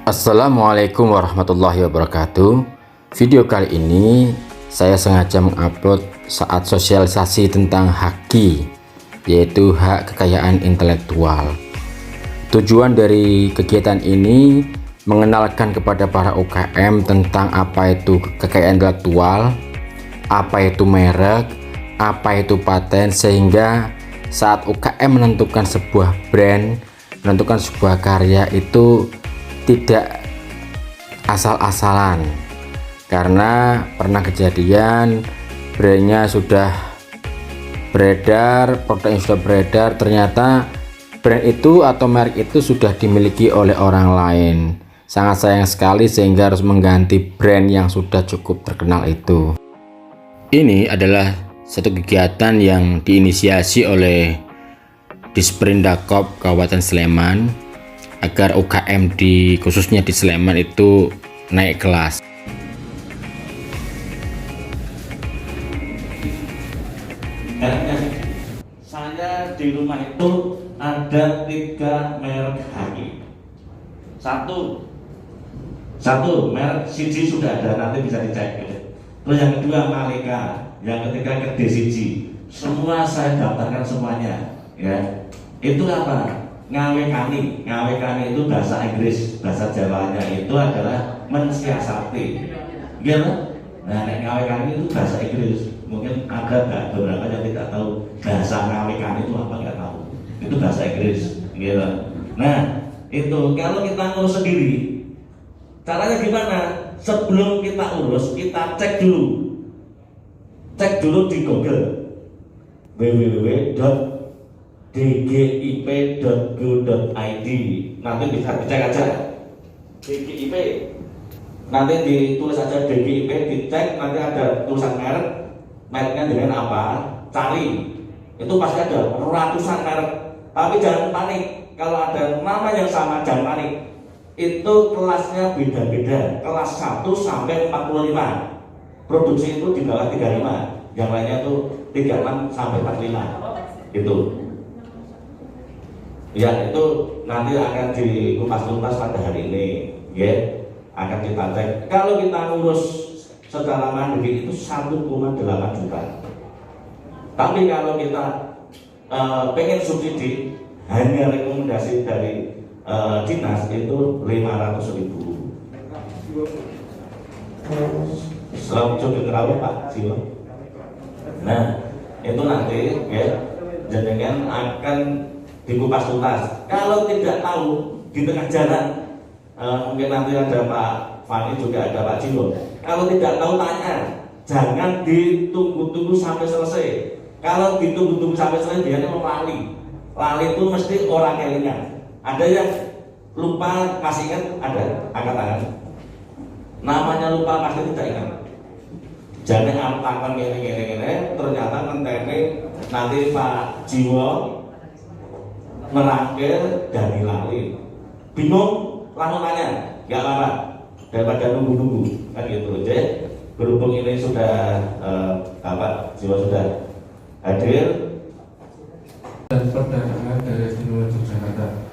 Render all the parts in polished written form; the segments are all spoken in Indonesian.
Assalamualaikum warahmatullahi wabarakatuh. Video kali ini saya sengaja mengupload saat sosialisasi tentang HAKI, yaitu hak kekayaan intelektual. Tujuan dari kegiatan ini mengenalkan kepada para UKM tentang apa itu kekayaan intelektual, apa itu merek, apa itu paten, sehingga saat UKM menentukan sebuah brand, menentukan sebuah karya itu tidak asal-asalan, karena pernah kejadian brandnya sudah beredar, produknya sudah beredar, ternyata brand itu atau merek itu sudah dimiliki oleh orang lain. Sangat sayang sekali, sehingga harus mengganti brand yang sudah cukup terkenal itu. Ini adalah satu kegiatan yang diinisiasi oleh Disprindakop Kabupaten Sleman agar UKM khususnya di Sleman itu naik kelas. Saya di rumah itu ada 3 merek HAKI. Satu merek Siji sudah ada, nanti bisa dicek ya. Terus yang kedua Malika, yang ketiga Gede Siji. Semua saya daftarkan semuanya ya. Itu apa? Ngawekani itu bahasa Inggris, bahasa Jawanya itu adalah mensiasati, gitu. Nah, ngawekani itu bahasa Inggris. Mungkin ada beberapa yang tidak tahu bahasa ngawekani itu apa, nggak tahu. Itu bahasa Inggris, gitu. Nah, itu kalau kita ngurus sendiri, caranya gimana? Sebelum kita urus, kita cek dulu di Google www.dgip.go.id. Nanti bisa dicek aja DGIP, nanti ditulis aja DGIP, dicek, nanti ada tulisan mereknya dengan apa, cari, itu pasti ada ratusan merek. Tapi jangan panik, kalau ada nama yang sama jangan panik. Itu kelasnya beda-beda, kelas 1 sampai 45. Produksi itu di bawah 35, yang lainnya tuh 36 sampai 45. Itu ya, itu nanti akan dikupas tuntas pada hari ini ya, akan kita cek. Kalau kita ngurus secara mandiri itu 1,8 juta. Tapi kalau kita pengen subsidi, hanya rekomendasi dari dinas itu 500.000. Selalu coba kerawat Pak Jiwa. Nah, itu nanti ya, jenengan akan dikupas tuntas. Kalau tidak tahu di tengah jalan, mungkin nanti ada Pak Fani, juga ada Pak Jiwo. Kalau tidak tahu tanya, jangan ditunggu-tunggu sampai selesai. Kalau ditunggu-tunggu sampai selesai, dia mau lali. Lali itu mesti orang kelingan. Ada yang lupa, masih ingat? Ada, angkat tangan. Namanya lupa pasti tidak ingat. Jangan angkat gini, ternyata menteri nanti Pak Jiwo merangkil dan lali. Bingung, langsung tanya, nggak apa-apa, daripada nunggu-nunggu kan gitu. Jadi berhubung ini sudah Pak Jiwo sudah hadir dan perdagangan dari Istimewa Yogyakarta.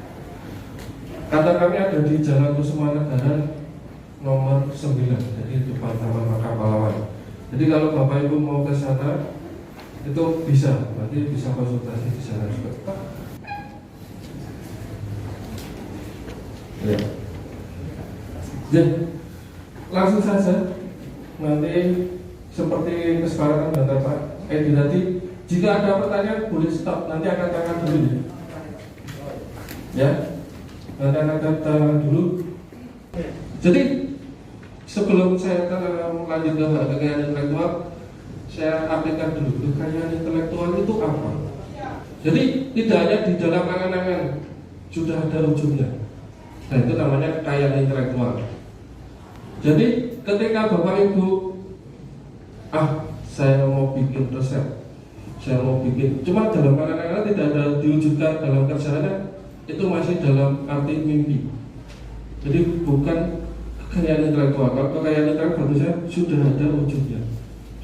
Kantor kami ada di Jalan Kusuma Negara nomor 9, jadi depan Taman Makam Pahlawan. Jadi kalau Bapak Ibu mau ke sana itu bisa, nanti bisa konsultasi di sana juga. Ya. Jadi langsung saja, nanti seperti kesepakatan dengan Pak Edi tadi, jika ada pertanyaan boleh stop, nanti akan tangan dulu ya, nanti akan tangan dulu. Jadi sebelum saya lanjut ke kekayaan intelektual, saya artikan dulu kekayaan intelektual itu apa. Jadi tidak hanya di dalam angan-angan, sudah ada ujungnya. Nah, itu namanya kekayaan intelektual. Jadi ketika Bapak Ibu saya mau bikin resep, saya mau bikin, cuma dalam angan-angan tidak ada diwujudkan dalam kerjaannya, itu masih dalam arti mimpi. Jadi bukan kekayaan intelektual. Kalau kekayaan intelektual sudah ada wujudnya,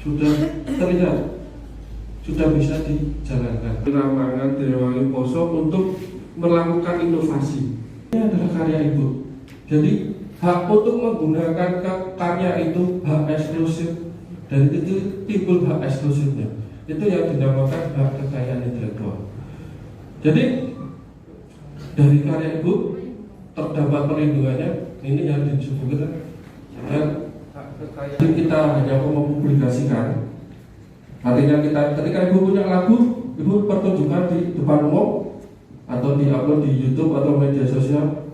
sudah terlihat, sudah bisa dijalankan. Ramangan Dewa Poso untuk melakukan inovasi. Ini adalah karya Ibu. Jadi hak untuk menggunakan karya itu hak eksklusif, dan itu timbul hak eksklusifnya. Itu yang dinamakan hak kekayaan intelektual. Jadi dari karya ibu terdapat perlindungannya, ini yang disebutkan kita hanya mempublikasikan. Artinya ketika ibu punya lagu, ibu pertunjukkan di depan umum atau diupload di YouTube atau media sosial.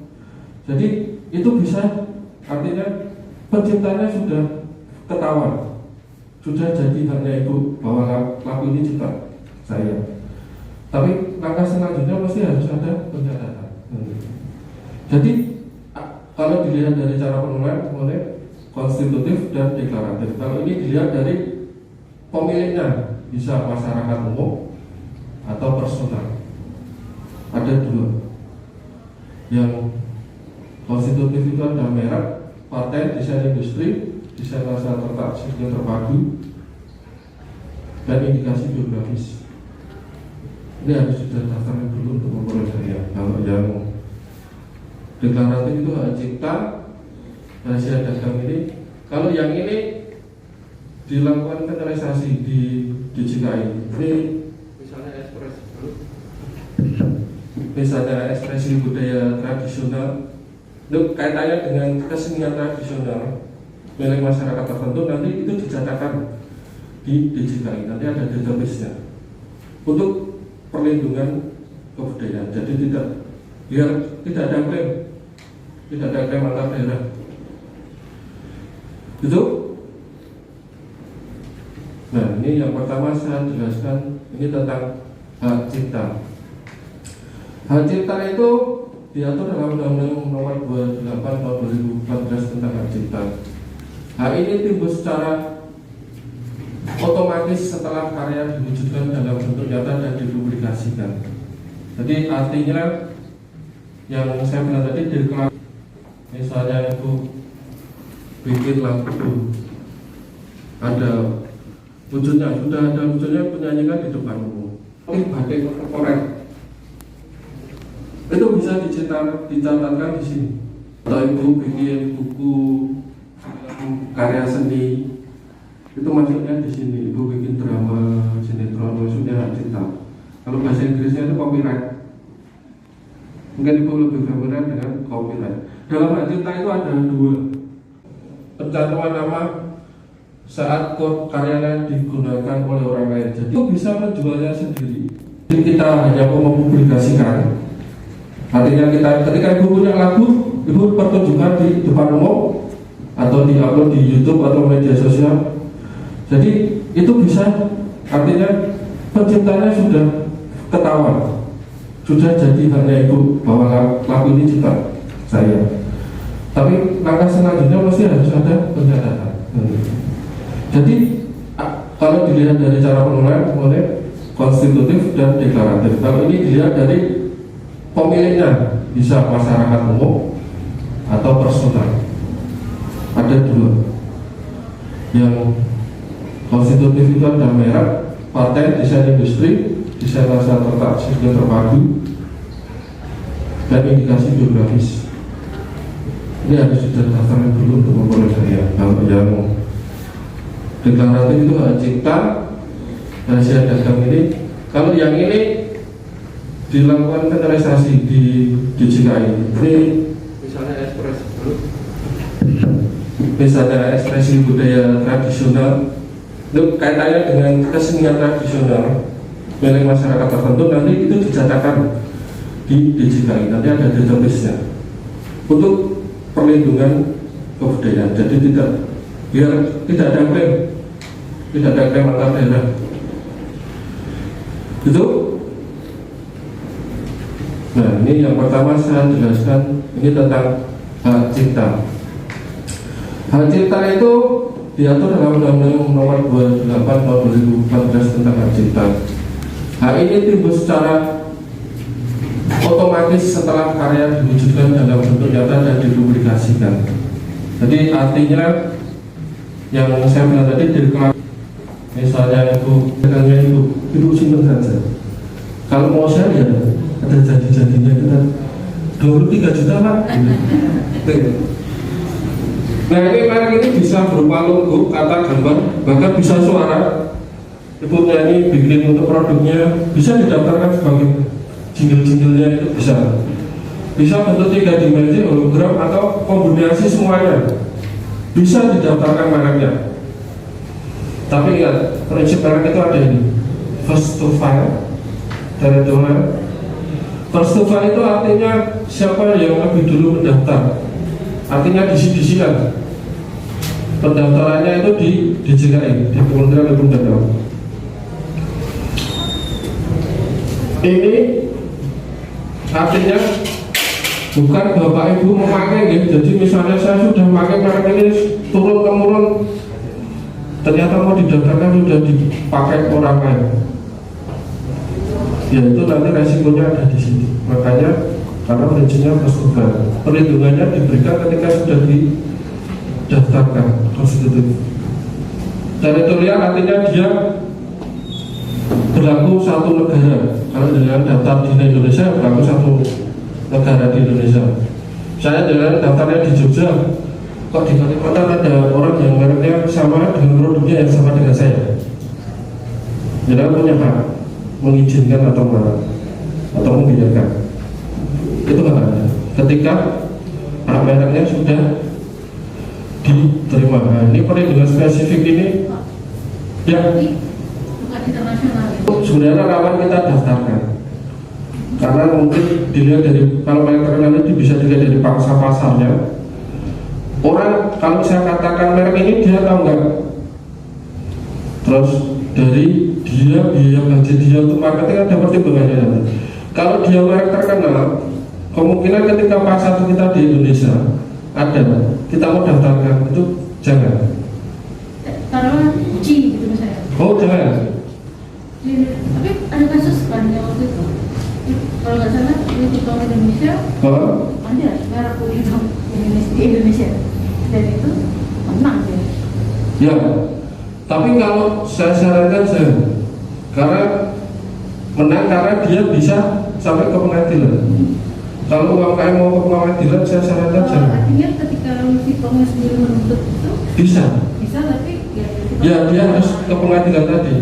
Jadi itu bisa, artinya penciptanya sudah ketahuan, sudah jadi haknya ibu bahwa lagu ini cipta saya. Tapi langkah selanjutnya pasti harus ada pencatatan. Jadi kalau dilihat dari cara penulisan, mulai konstitutif dan deklaratif. Kalau ini dilihat dari pemiliknya, bisa masyarakat umum atau personal. Ada dua. Yang konstitutif itu ada merek, paten, desain industri, desain rasa tertak, sistem terpadu, dan indikasi biografis. Ini harus sudah daftarkan dulu untuk memperoleh hadiah. Kalau yang deklaratif itu hak cipta, rahasia dagang ini. Kalau yang ini dilakukan kanalisasi di DJKI. Ini misalnya ekspresi budaya tradisional, itu kaitannya dengan kesenian tradisional milik masyarakat tertentu, nanti itu dicatatkan di DJKI. Nanti ada database-nya untuk perlindungan kebudayaan. Jadi biar tidak ada klaim antar daerah. Itu. Nah, ini yang pertama saya jelaskan, ini tentang hak cipta. Hak cipta itu diatur dalam Undang-Undang Nomor 28 Tahun 2014 tentang hak cipta. Hak ini timbul secara otomatis setelah karya diwujudkan dalam bentuk nyata dan dipublikasikan. Jadi artinya yang saya bilang tadi, misalnya itu bikin lagu, ada wujudnya, sudah ada wujudnya, penyanyikan di depan umum. Batik korek itu bisa dicatatkan di sini. Atau ibu bikin buku karya seni, itu masuknya di sini. Ibu bikin drama, sinetron, maksudnya hak cipta. Kalau bahasa Inggrisnya itu copyright. Mungkin ibu lebih familiar dengan copyright. Dalam hak cipta itu ada dua: pencantuman nama saat karyanya digunakan oleh orang lain. Jadi itu bisa menjualnya sendiri. Jadi kita hanya mempublikasikan. Artinya ketika ibu punya lagu, ibu pertunjukkan di depan umum atau diupload di YouTube atau media sosial. Jadi itu bisa, artinya penciptanya sudah ketahuan, sudah jadi haknya ibu bahwa lagu ini cipta saya. Tapi langkah selanjutnya pasti harus ada pencatatan. Jadi kalau dilihat dari cara penulisan, mulai konstitutif dan deklaratif. Kalau ini dilihat dari pemiliknya, bisa masyarakat umum atau personal. Ada dua. Yang konstitutif itu ada merek, paten, desain industri, desain rasa tertak, sistem terpadu, dan indikasi biografis. Ini harus sudah daftarkan dulu untuk memperoleh hadiah. Kalau yang deklaratif itu hak cipta, rahasia dagang ini. Kalau yang ini dilakukan kanalisasi di DJKI. Ini misalnya ekspresi budaya tradisional, itu kaitannya dengan kesenian tradisional milik masyarakat tertentu, nanti itu dicatatkan di DJKI. Nanti ada database-nya untuk perlindungan kebudayaan. Jadi biar tidak ada klaim antar daerah. Itu. Nah, ini yang pertama saya jelaskan, ini tentang hak cipta. Hak cipta itu diatur dalam Undang-Undang Nomor 28 Tahun 2014 tentang hak cipta. Hak ini timbul secara otomatis setelah karya diwujudkan dalam bentuk nyata dan dipublikasikan. Jadi artinya yang saya bilang tadi, misalnya itu simpen saja. Kalau mau share ya ada janji-janjinya, kita 23 juta pak. Nah ini merek ini bisa berupa logo, kata, gambar, bahkan bisa suara. Ibu nyanyi bikin untuk produknya, bisa didaftarkan sebagai jingle-jinglenya itu bisa. Bisa bentuk 3 dimensi, hologram atau kombinasi semuanya. Bisa didaftarkan mereknya. Tapi ingat, prinsip merek itu ada ini. First to file, territorial. First to file itu artinya siapa yang lebih dulu mendaftar. Artinya disi-disian. Pendaftarannya itu di DJKI, di Kementerian Hukum dan Ham. Ini artinya bukan bapak ibu memakai gitu. Jadi misalnya saya sudah memakai merek ini turun temurun, ternyata mau didaftarkan sudah dipakai orang lain, ya itu nanti resikonya ada di sini. Makanya karena prinsipnya persetujuan, perlindungannya diberikan ketika sudah didaftarkan konstitutif. Teritorial artinya dia berlaku satu negara. Kalau dengan daftar di Indonesia berlaku satu negara di Indonesia. Saya dengan daftarnya di Jogja, kok di Kalimantan ada orang yang mereknya sama dengan produknya yang sama dengan saya. Jadi punya hak mengizinkan atau melarang atau membiarkan. Itu hak ada. Ketika hak mereknya sudah diterima. Nah, ini perlindungan spesifik ini yang sebenarnya rawan kita daftarkan, karena mungkin dilihat dari, kalau merek terkenal itu bisa dilihat dari pangsa pasarnya. Orang kalau saya katakan merek ini dia tahu nggak, terus dari dia biaya budget dia untuk marketing ada pertimbangannya nanti. Kalau dia merek terkenal, kemungkinan ketika pasar kita di Indonesia ada, kita mau daftarkan itu jangan. Taruhlah G gitu misalnya. Oh jangan. Tapi ada kasus kan yang waktu itu, kalau nggak salah di TikTok Indonesia, ada merek kuliner di Indonesia, dan itu menang ya. Ya, tapi kalau saya sarankan saya, karena menang karena dia bisa sampai ke pengadilan. Kalau UMKM mau ke pengadilan, saya sarankan jangan. Artinya ketika TikToknya sendiri menuntut itu bisa, tapi ya dia harus ke pengadilan tadi.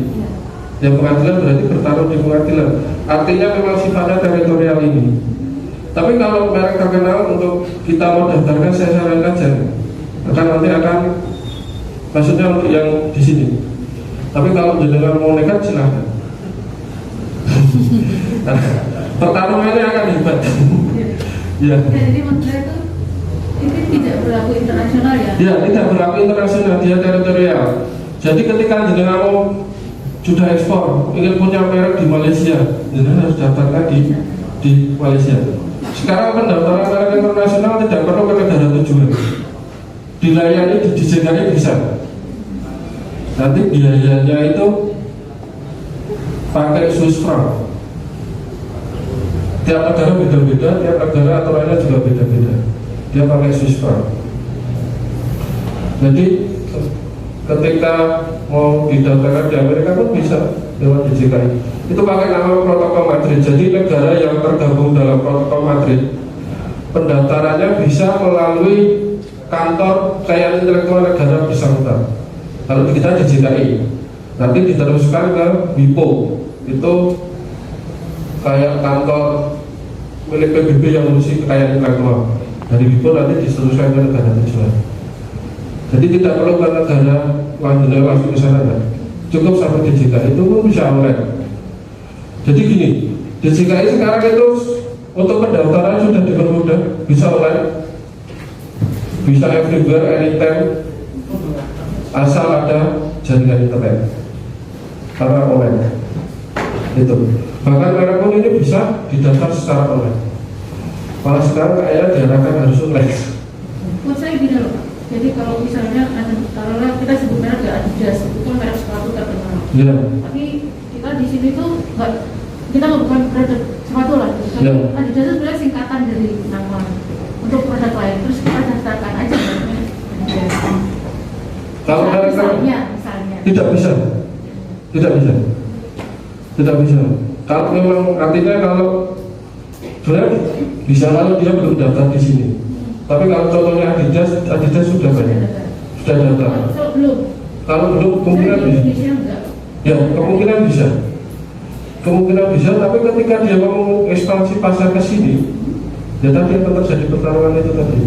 Ya pengadilan berarti bertaruh di pengadilan. Artinya memang sifatnya teritorial ini. Tapi kalau merek terkenal untuk kita mau daftarkan, saya sarankan jangan. Nanti akan, maksudnya untuk yang di sini. Tapi kalau jenengan mau nekat silahkan. Pertarungannya akan hebat. Ya. Jadi maksudnya itu tidak berlaku internasional ya? Ya, tidak berlaku internasional, dia teritorial. Jadi ketika jenengan mau sudah ekspor, ingin punya merek di Malaysia, jenengan harus daftarkan di Malaysia. Sekarang pendaftaran merek internasional tidak perlu ke negara tujuan, dilayani di DJKI bisa. Nanti biayanya itu pakai Swiss franc. Tiap negara beda-beda, tiap negara aturannya juga beda-beda. Dia pakai Swiss franc. Jadi ketika mau didaftarkan di Amerika pun bisa lewat DJKI. Itu pakai nama Protokol Madrid. Jadi negara yang tergabung dalam Protokol Madrid, pendaftarannya bisa melalui kantor kekayaan intelektual negara bersangkutan. Kalau kita DJKI, nanti diteruskan ke WIPO. Itu kayak kantor milik PBB yang ngurusi kekayaan intelektual. Dari WIPO nanti diteruskan ke negara tujuan. Jadi tidak perlu ke negara langsung ke sana, cukup sampai DJKI, itu pun bisa online. Jadi gini, DJKI sekarang itu untuk pendaftaran sudah dipermudah, bisa online, bisa everywhere, anytime, asal ada jaringan internet, karena online. Itu. Bahkan merek pun ini bisa didaftar secara online. Malah sekarang kayaknya diarahkan harus online. Buat saya gini loh. Jadi kalau misalnya taruhlah kita sebut merek ya Adidas, itu kan merek sepatu terkenal. Ya. Tapi kita di sini tuh kita bukan produk sepatu lah. Ya. Adidas itu sebenarnya singkatan dari nama untuk produk lain. Terus kita daftarkan aja namanya Adidas. Kalau misalnya tidak bisa. Kalau memang artinya kalau sebenarnya bisa, kalau dia belum daftar di sini. Tapi kalau contohnya Adidas sudah banyak, sudah data. Kalau belum, Kalau belum kemungkinan saya di bisa. Indonesia enggak. Ya, kemungkinan bisa. Kemungkinan bisa, tapi ketika dia mau ekspansi pasar ke sini, ya tadi akan terjadi pertarungan itu tadi.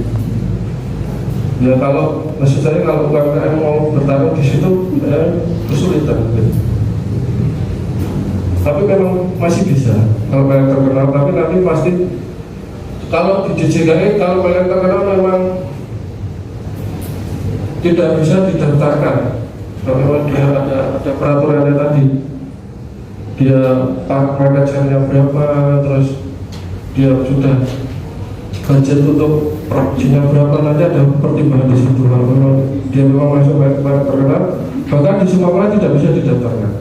Ya kalau maksud saya kalau UMKM mau bertarung di situ, kesulitan. Tapi memang masih bisa kalau merek terkenal, tapi nanti pasti kalau di DJKI kalau merek terkenal memang tidak bisa didaftarkan. Kalau memang dia ada peraturannya tadi, dia market share-nya berapa, terus dia sudah budget untuk produksinya berapa, nanti ada pertimbangan di situ. Kalau memang dia memang masuk merek terkenal, bahkan di semua tidak bisa didaftarkan.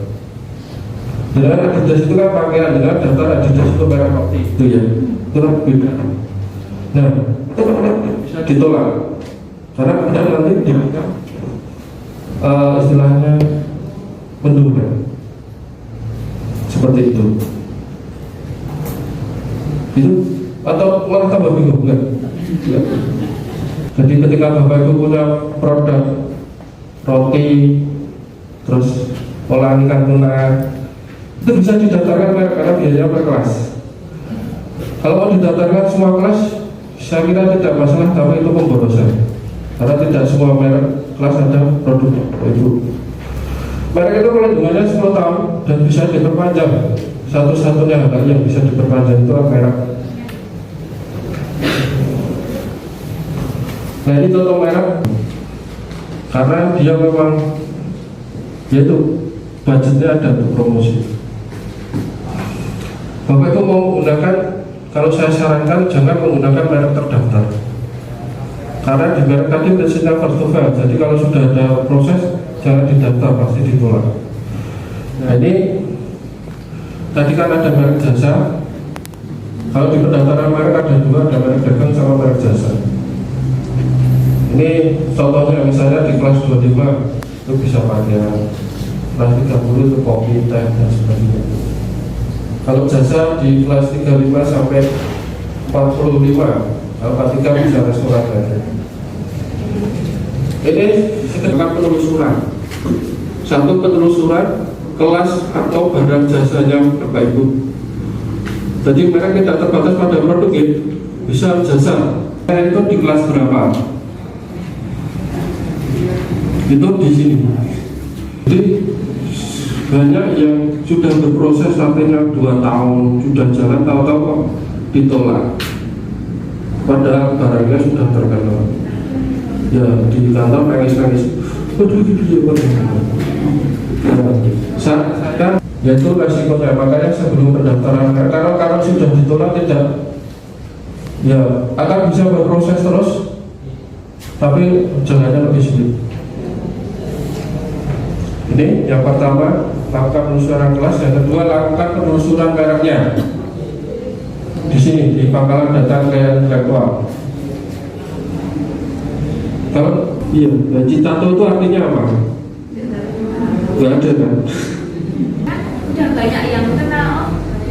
Dengan Adidas itu kan pakaian, dengan daftar Adidas itu merek itu ya, itu kan beda. Nah, itu bisa ditolak karena kemudian nanti dia istilahnya mendungkan seperti itu atau malah tambah bingung kan? Ya. Jadi ketika Bapak Ibu punya produk roti terus olahan ikan tuna itu bisa didaftarkan karena biayanya per kelas. Kalau mau didaftarkan semua kelas, saya kira tidak masalah, tapi itu pemborosan karena tidak semua merek kelas ada produk itu. Merek itu kalau jumlahnya 10 tahun dan bisa diperpanjang, satu-satunya harga yang bisa diperpanjang itu merek. Nah ini contoh merek karena dia memang yaitu budgetnya ada untuk promosi. Bapak itu mau menggunakan, kalau saya sarankan jangan menggunakan merek terdaftar karena di merek tadi prinsipnya first to file, jadi kalau sudah ada proses jangan didaftar, pasti ditolak. Nah ini tadi kan ada merek jasa, kalau di pendaftaran merek ada dua, ada merek dagang sama merek jasa. Ini contohnya misalnya di kelas 25 itu bisa pakaian, kelas 30 itu kopi, teh dan sebagainya. Kalau jasa di kelas 35 sampai 45, kalau 43 bisa restoran aja. Ini sedangkan penelusuran, satu penelusuran kelas atau barang jasanya Bapak Ibu. Jadi mereka tidak terbatas pada produk, bisa jasa. Itu di kelas berapa? Itu di sini. Jadi banyak yang sudah berproses artinya 2 tahun sudah jalan, tahu-tahu kok ditolak padahal barangnya sudah terkenal. Ya di kantor nangis-nangis, waduh gitu ya. Saya yaitu resikonya, makanya sebelum pendaftaran kalau sudah ditolak tidak ya akan bisa berproses terus, tapi jalannya lebih sulit. Ini yang pertama, lakukan penelusuran kelas. Yang kedua, lakukan penelusuran mereknya. Di sini di pangkalan data kekayaan intelektual. Kalau iya, Citato itu artinya apa? Gak ada kan? Udah banyak yang kenal,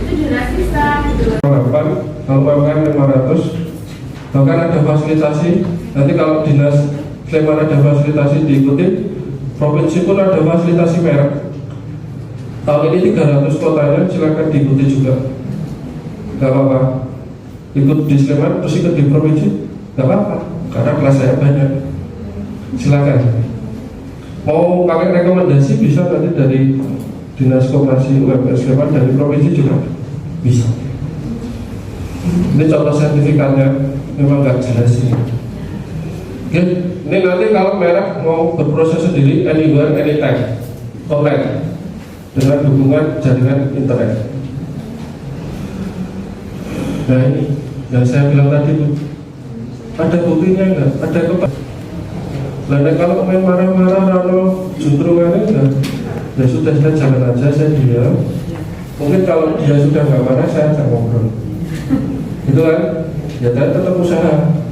itu Jurasisa gitu. Kalau UMKM 500, bahkan ada fasilitasi. Nanti kalau dinas Sleman ada fasilitasi diikuti. Provinsi pun ada fasilitasi merek. Tahun ini 300 kotanya, silakan diikuti juga. Gak apa-apa. Ikut di Sleman, terus ikut di provinsi, gak apa-apa. Karena kelas saya banyak. Silakan. Mau pakai rekomendasi bisa nanti dari Dinas Koperasi UMKM Sleman, dari provinsi juga bisa. Ini contoh sertifikatnya, memang gak jelas ini. Oke, ini nanti kalau merek mau berproses sendiri anywhere, anytime, online dengan dukungan jaringan internet. Nah ini yang saya bilang tadi itu ada buktinya enggak? Ada apa? Nah kalau main marah-marah lalu juntrungannya enggak, ya sudah jalan aja, saya diam. Mungkin kalau dia sudah nggak marah, saya ajak ngobrol. Gitu kan? Ya saya tetap usaha.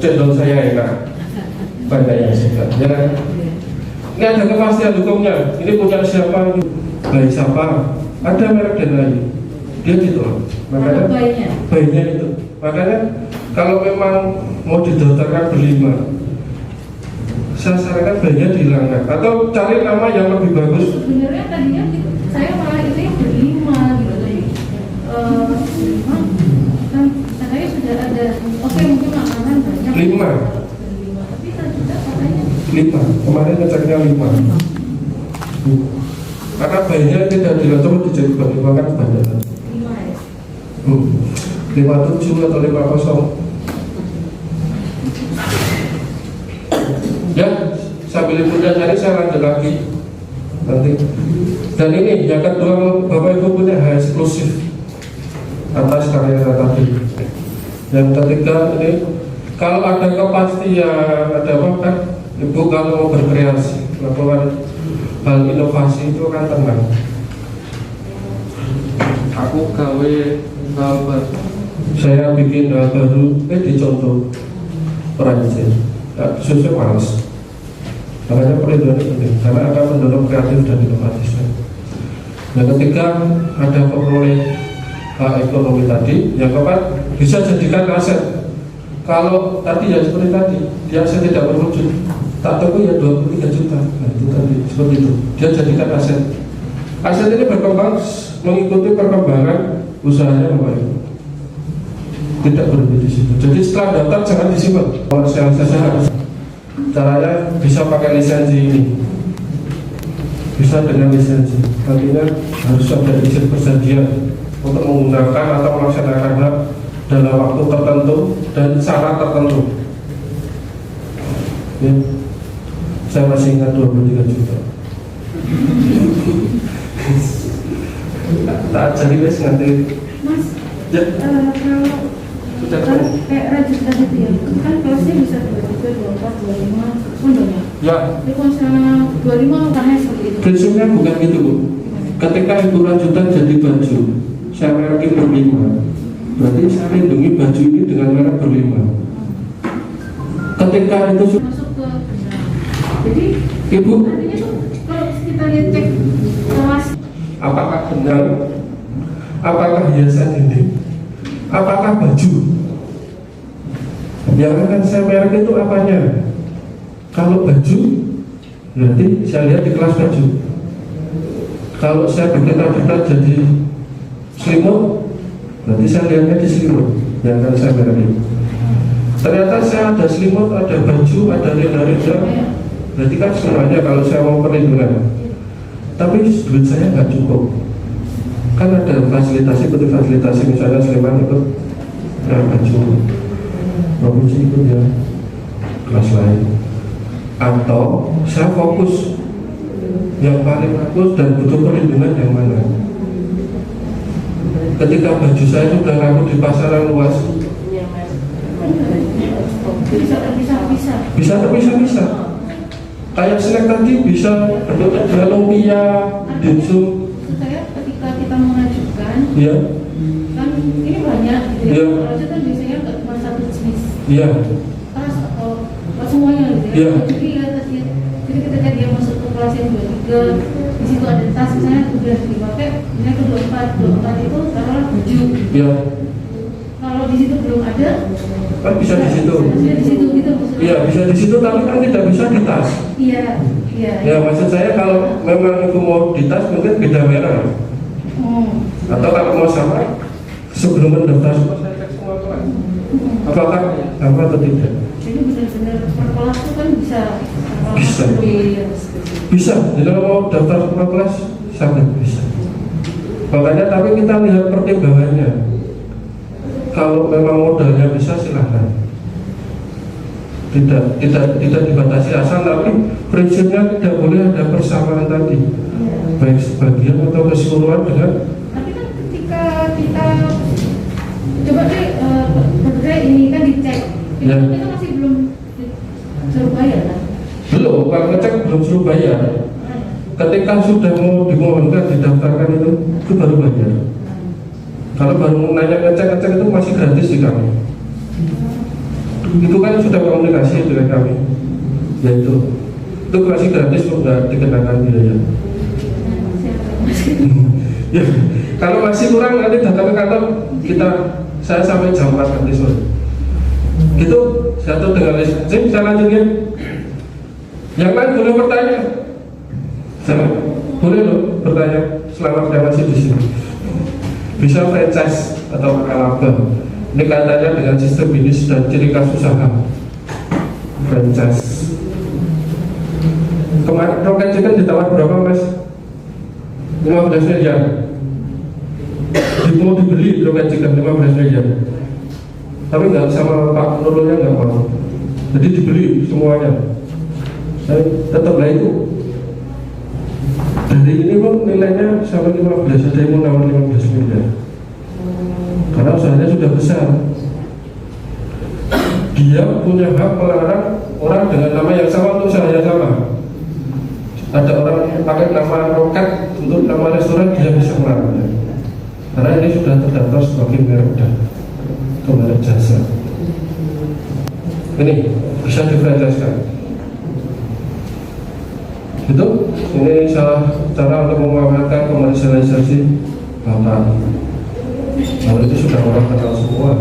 Cendol saya enak, banyak yang suka, ya kan? Ini ada kepastian hukumnya. Ini punya siapa? Baik siapa? Ada merek dan lain. Dia ditolak. Makanya bayinya itu. Makanya kalau memang mau didaftarkan berlima, saya sarankan bayinya dihilangkan atau cari nama yang lebih bagus. Sebenarnya tadinya saya malah itu yang berlima gitu kan katanya sudah ada, oke mungkin makanan banyak 5. tapi ternyata katanya 5, kemarin ngeceknya 5. Karena bayinya tidak dilatur dijadikan 5 kan banyak. 5 ya. 57 atau 50. Ya, sambil muda cari saya lanjut lagi nanti. Dan ini yang kedua, Bapak Ibu punya hak eksklusif atas karya tadi. Yang ketiga ini, kalau ada kepastian, ada apa kan, Ibu kalau mau berkreasi, melakukan hal inovasi itu kan tenang. Aku gawe hal baru, saya bikin hal baru, dicontoh perancis. Khususnya males. Makanya perlindungan itu penting karena akan mendorong kreatif dan inovatif. Yang ketiga ada memperoleh hak ekonomi tadi. Yang keempat bisa jadikan aset. Kalau tadi ya seperti tadi dia aset tidak berwujud, tak tunggu ya 23 juta. Nah itu tadi seperti itu. Dia jadikan aset. Aset ini berkembang mengikuti perkembangan usahanya Bapak Ibu. Tidak berhenti di situ. Jadi setelah daftar jangan disimpan. Kalau saya caranya bisa pakai lisensi ini, bisa dengan lisensi. Artinya harus ada izin persetujuan untuk menggunakan atau melaksanakan hak dalam waktu tertentu dan syarat tertentu. Ya. Saya masih ingat 23 juta. Tak ajari wes nanti. Mas, Ya. kalau kayak rajutan itu ya, kan kelasnya bisa 23, 24, 25 kondonya. Ya. Jadi kalau misalnya 25 makanya seperti itu. Prinsipnya bukan gitu Bu. Ketika ibu rajutan jadi baju, saya merek berlima, berarti saya lindungi baju ini dengan merek berlima. Ketika itu Masuk ke benang. Jadi Ibu, artinya tuh kalau kita lihat cek kelas, apakah benar, apakah hiasan ini, apakah baju? Yang akan saya merek itu apanya? Kalau baju, berarti saya lihat di kelas baju. Kalau saya bikin rajutan jadi selimut, berarti saya lihatnya di selimut yang akan saya merek. Ternyata saya ada selimut, ada baju, ada renda-renda, berarti kan semuanya kalau saya mau perlindungan. Tapi duit saya nggak cukup. Kan ada fasilitasi seperti fasilitasi misalnya Sleman itu baju, provinsi itu ya kelas lain. Atau saya fokus yang paling bagus dan butuh perlindungan yang mana. Ketika baju saya sudah laku di pasaran luas, bisa terpisah-pisah. Kayak snack tadi bisa bentuknya lumpia, dimsum. saya ketika kita mengajukan, Iya. kan ini banyak gitu ya. Iya. Kalau kan biasanya nggak cuma satu jenis Iya. tas atau semuanya gitu ya. Iya. Jadi ya tasnya, jadi ketika dia masuk ke kelas yang 23, di situ ada tas misalnya udah dipakai, misalnya ke 24 itu taruhlah baju. Iya. Kalau di situ belum ada, Kan bisa di situ. Bisa di situ gitu maksudnya. Iya, bisa di situ tapi kan tidak bisa di tas. Iya, iya. Ya maksud saya kalau memang itu mau di tas mungkin beda merah. Atau kalau mau sama sebelum mendaftar saya cek semua kelas. Apakah sama atau tidak? Jadi benar-benar per kelas itu kan bisa. Bisa. Bisa. Jadi kalau mau daftar semua kelas sangat bisa. Makanya tapi kita lihat pertimbangannya. Kalau memang modalnya bisa silahkan. Tidak dibatasi asal, tapi prinsipnya tidak boleh ada persamaan tadi, baik sebagian atau keseluruhan dengan. Tapi kan ketika kita coba deh berbeda ini kan dicek, Ya. kita masih belum suruh bayar kan? Belum, kalau ngecek belum suruh bayar. Ketika sudah mau dimohonkan didaftarkan itu baru bayar. Kalau baru nanya ngecek itu masih gratis di kami. Itu kan sudah komunikasi dengan kami, yaitu itu masih gratis kok, nggak dikenakan biaya. Ya, kalau masih kurang nanti datang ke kantor kita, saya sampai jam 4 nanti sore. Gitu, satu dengan licensing. Saya lanjutin. Yang lain boleh bertanya. Saya boleh loh bertanya. Selamat saya masih di sini. Bisa franchise atau laba. Ini katanya dengan sistem ini sudah ciri khas usaha franchise. Kemarin Rocket Chicken ditawar berapa mas? 15 miliar. Mau dibeli Rocket Chicken 15 miliar. Tapi nggak sama Pak Nurulnya nggak mau. Jadi dibeli semuanya. Saya tetap lah itu. Dari ini pun nilainya sampai 15, ada yang mau nawar 15 miliar. Karena usahanya sudah besar. Dia punya hak melarang orang dengan nama yang sama untuk usaha yang sama. Ada orang pakai nama Roket untuk nama restoran, dia bisa melarangnya. Karena ini sudah terdaftar sebagai merek dan merek jasa. Ini bisa difranchise-kan. Itu ini salah cara untuk memanfaatkan komersialisasi bahan. Kalau itu sudah orang kenal semua.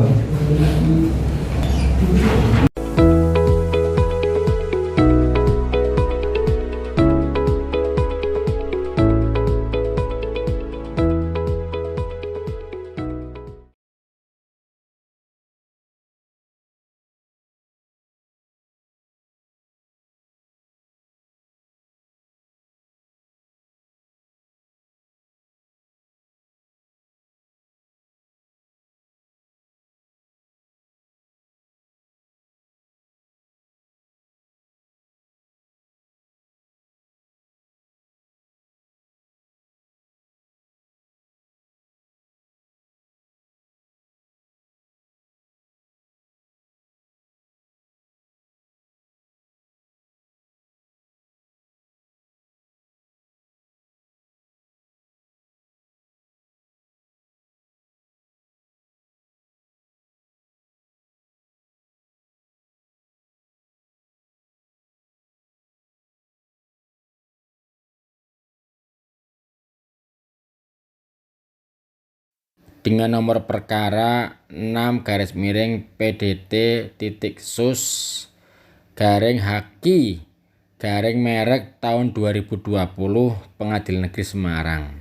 Dengan nomor perkara 6/PDT.sus/Haki/merek tahun 2020 Pengadilan Negeri Semarang.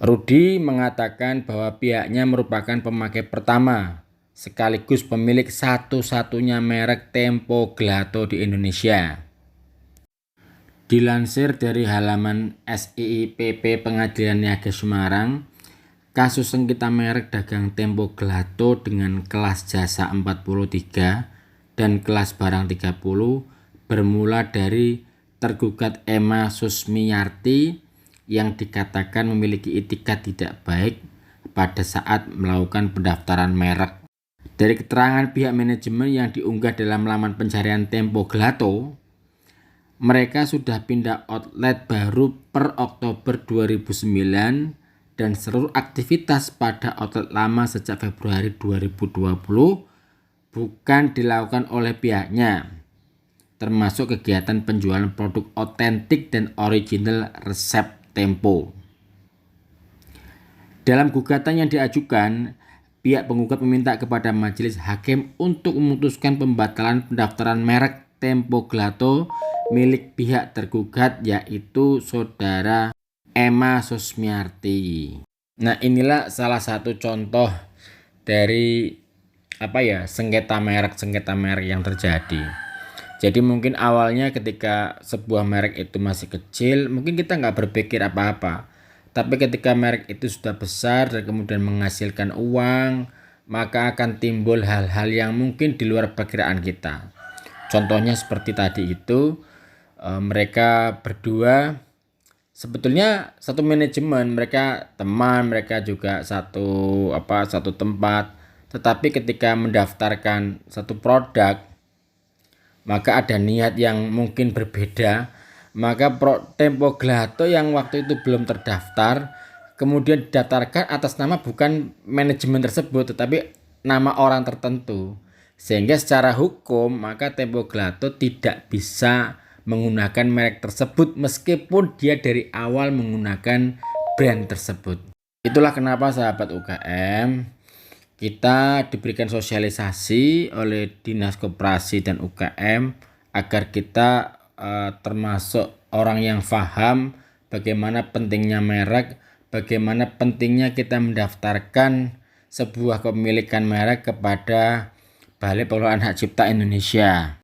Rudi mengatakan bahwa pihaknya merupakan pemakai pertama sekaligus pemilik satu-satunya merek Tempo Gelato di Indonesia. Dilansir dari halaman SIIPP Pengadilan Niaga Semarang, kasus sengketa merek dagang Tempo Gelato dengan kelas jasa 43 dan kelas barang 30 bermula dari tergugat Emma Susmiyarti yang dikatakan memiliki itikat tidak baik pada saat melakukan pendaftaran merek. Dari keterangan pihak manajemen yang diunggah dalam laman pencarian Tempo Gelato, mereka sudah pindah outlet baru per Oktober 2009 dan seluruh aktivitas pada outlet lama sejak Februari 2020 bukan dilakukan oleh pihaknya, termasuk kegiatan penjualan produk otentik dan original resep Tempo. Dalam gugatan yang diajukan, pihak penggugat meminta kepada majelis hakim untuk memutuskan pembatalan pendaftaran merek Tempo Gelato milik pihak tergugat, yaitu saudara Emma Susmiyarti. Nah, inilah salah satu contoh dari sengketa merek yang terjadi. Jadi mungkin awalnya ketika sebuah merek itu masih kecil, mungkin kita nggak berpikir apa-apa. Tapi ketika merek itu sudah besar dan kemudian menghasilkan uang, maka akan timbul hal-hal yang mungkin di luar perkiraan kita. Contohnya seperti tadi itu, mereka berdua sebetulnya satu manajemen, mereka teman, mereka juga satu tempat. Tetapi ketika mendaftarkan satu produk, maka ada niat yang mungkin berbeda. Maka Tempo Gelato yang waktu itu belum terdaftar kemudian didaftarkan atas nama bukan manajemen tersebut, tetapi nama orang tertentu. Sehingga secara hukum maka Tempo Gelato tidak bisa menggunakan merek tersebut meskipun dia dari awal menggunakan brand tersebut. Itulah kenapa sahabat UKM, kita diberikan sosialisasi oleh Dinas Koperasi dan UKM agar kita termasuk orang yang paham bagaimana pentingnya merek, bagaimana pentingnya kita mendaftarkan sebuah kepemilikan merek kepada Balai Pengelolaan Hak Cipta Indonesia.